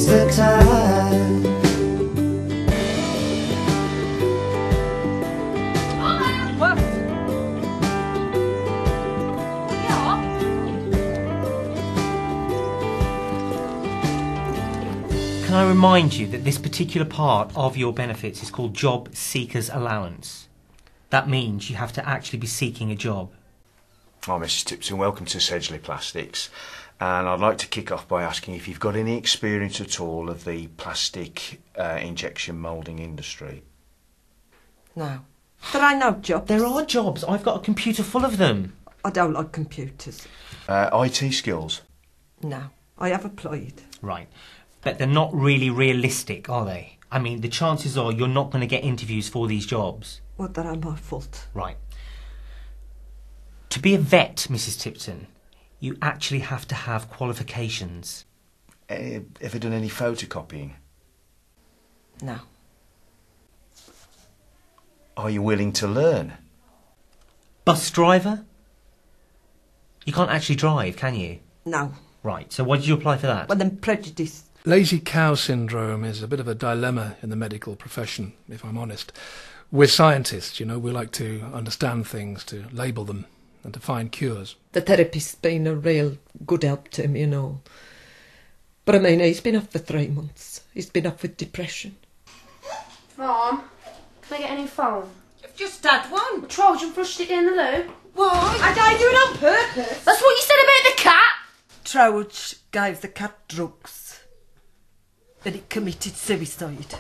change the tide. Can I remind you that this particular part of your benefits is called Job Seekers Allowance? That means you have to actually be seeking a job. Hi Mrs Tipton, welcome to Sedgley Plastics, and I'd like to kick off by asking if you've got any experience at all of the plastic injection moulding industry. No. There ain't no job. There are jobs. I've got a computer full of them. I don't like computers. IT skills? No. I have applied. Right. But they're not really realistic, are they? I mean, the chances are you're not going to get interviews for these jobs. Well, that ain't my fault. Right. To be a vet, Mrs Tipton, you actually have to have qualifications. Ever done any photocopying? No. Are you willing to learn? Bus driver? You can't actually drive, can you? No. Right, so why did you apply for that? Well, then prejudice. Lazy cow syndrome is a bit of a dilemma in the medical profession, if I'm honest. We're scientists, you know, we like to understand things, to label them and to find cures. The therapist's been a real good help to him, you know. But I mean, he's been off for 3 months. He's been off with depression. Mom, can I get a new phone? You've just had one. Trojan flushed it in the loo. Why? I don't do it on purpose. That's what you said about the cat. Troj gave the cat drugs. Then it committed suicide.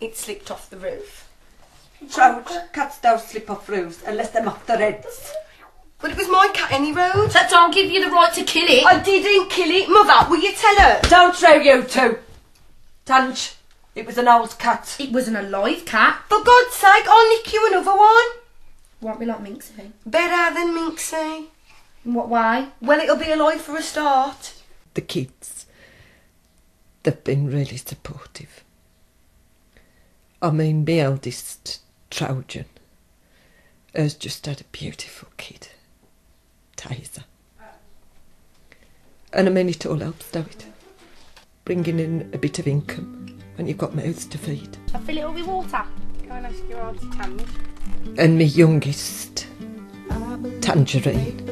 It slipped off the roof. Troj, cats don't slip off roofs unless they're off their heads. But it was my cat any road. That don't give you the right to kill it. I didn't kill it. Mother, will you tell her? Don't throw you two. Tange, it was an old cat. It was an alive cat. For God's sake, I'll nick you another one. Won't be like Minxie. Better than Minxie. In what way? Well, it'll be alive for a start. The kids, they've been really supportive. I mean, my eldest, Trojan, has just had a beautiful kid, Taser. And I mean, it all helps, don't it? Bringing in a bit of income when you've got mouths to feed. Shall I fill it up with water? Go and ask your auntie Tammy. And my youngest, Tangerine,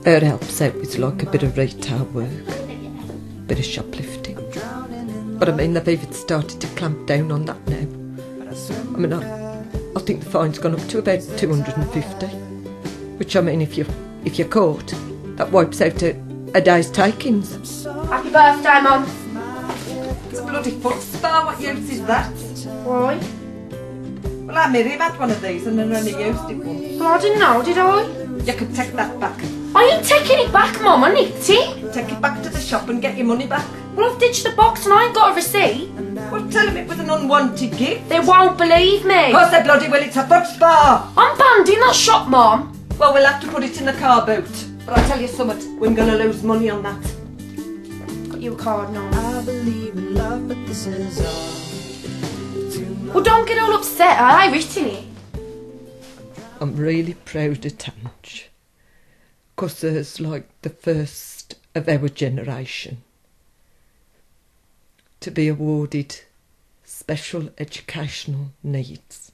her helps out with like a bit of retail work, bit of shoplifting. But I mean, they've even started to clamp down on that now. I mean, I think the fine's gone up to about 250, which I mean, if you're caught, that wipes out a day's takings. Happy birthday, Mum. It's a bloody foot spa. What use is that? Why? Well, I Miriam had one of these and then only used it once. Well, I didn't know, did I? You can take that back. I ain't taking it back, Mum. I nicked it. Take it back to the shop and get your money back. Well, I've ditched the box and I ain't got a receipt. Well, tell them it was an unwanted gift. They won't believe me. Of course they bloody will, it's a foot spa. I'm banned in that shop, Mum. Well, we'll have to put it in the car boot. But I'll tell you something, we're going to lose money on that. Got you a card now. I believe in love, but this is all. Well, don't get all upset. I written it. I'm really proud of Tange. Because there's like the first of our generation to be awarded special educational needs.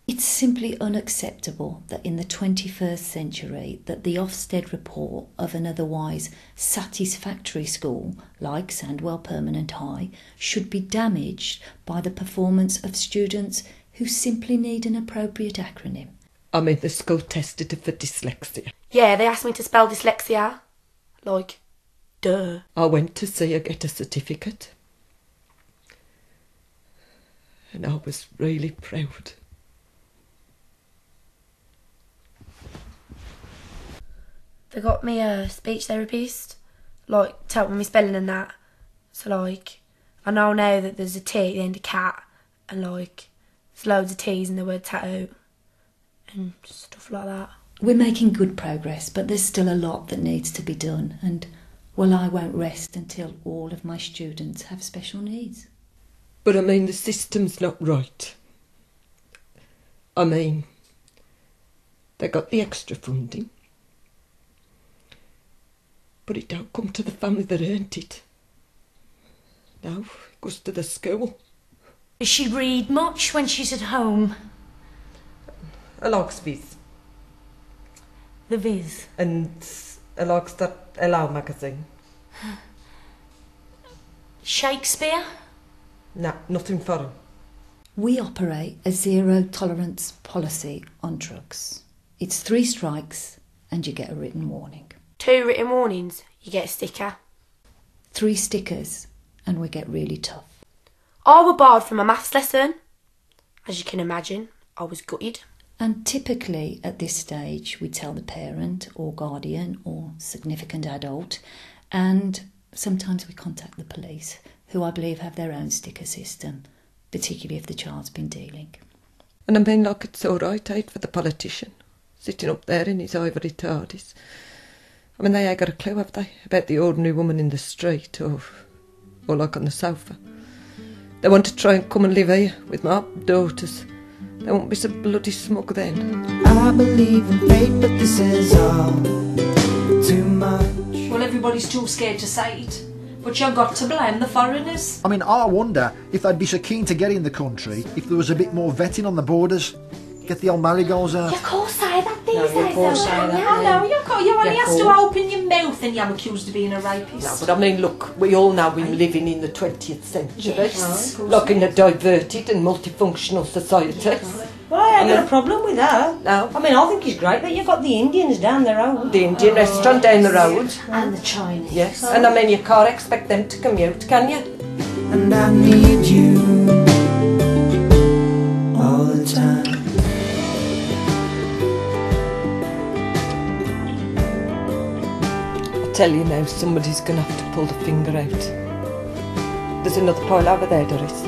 It's simply unacceptable that in the 21st century that the Ofsted report of an otherwise satisfactory school like Sandwell Permanent High should be damaged by the performance of students who simply need an appropriate acronym. I mean, the school tested her for dyslexia. Yeah, they asked me to spell dyslexia. Like, duh. I went to see her get a certificate. And I was really proud. They got me a speech therapist, like, to help with me spelling and that. So, like, I know now that there's a T at the end of cat, and, like, there's loads of T's in the word tattoo, and stuff like that. We're making good progress, but there's still a lot that needs to be done, and, well, I won't rest until all of my students have special needs. But I mean, the system's not right. I mean, they got the extra funding. But it don't come to the family that earned it. No, it goes to the school. Does she read much when she's at home? I likes Viz. The Viz? And I likes that Hello magazine. Shakespeare? No, nothing for him. We operate a zero tolerance policy on drugs. It's 3 strikes and you get a written warning. 2 written warnings, you get a sticker. 3 stickers and we get really tough. I was barred from a maths lesson. As you can imagine, I was gutted. And typically at this stage we tell the parent or guardian or significant adult, and sometimes we contact the police, who I believe have their own sticker system, particularly if the child's been dealing. And I mean, like, it's all right, eh, for the politician, sitting up there in his ivory TARDIS. I mean, they ain't got a clue, have they, about the ordinary woman in the street or like on the sofa. They want to try and come and live here with my daughters. They won't be so bloody smug then. I believe in fate, but this is all too much. Well, everybody's too scared to say it. But you've got to blame the foreigners. I mean, I wonder if they'd be so keen to get in the country if there was a bit more vetting on the borders. Get the old marigolds out. You can't say that these days. you can't say that. No, you can't. You only have to open your mouth and you're accused of being a rapist. No, but I mean, look, we all know we're living in the 20th century. Yes. Like in a diverted and multifunctional society. Well, I ain't got a problem with that. No. I mean, I think it's great that you've got the Indians down the road. The Indian restaurant down the road. And the Chinese. Yes, and I mean, you can't expect them to commute, can you? And I need you all the time. I tell you now, somebody's going to have to pull the finger out. There's another pile over there, Doris.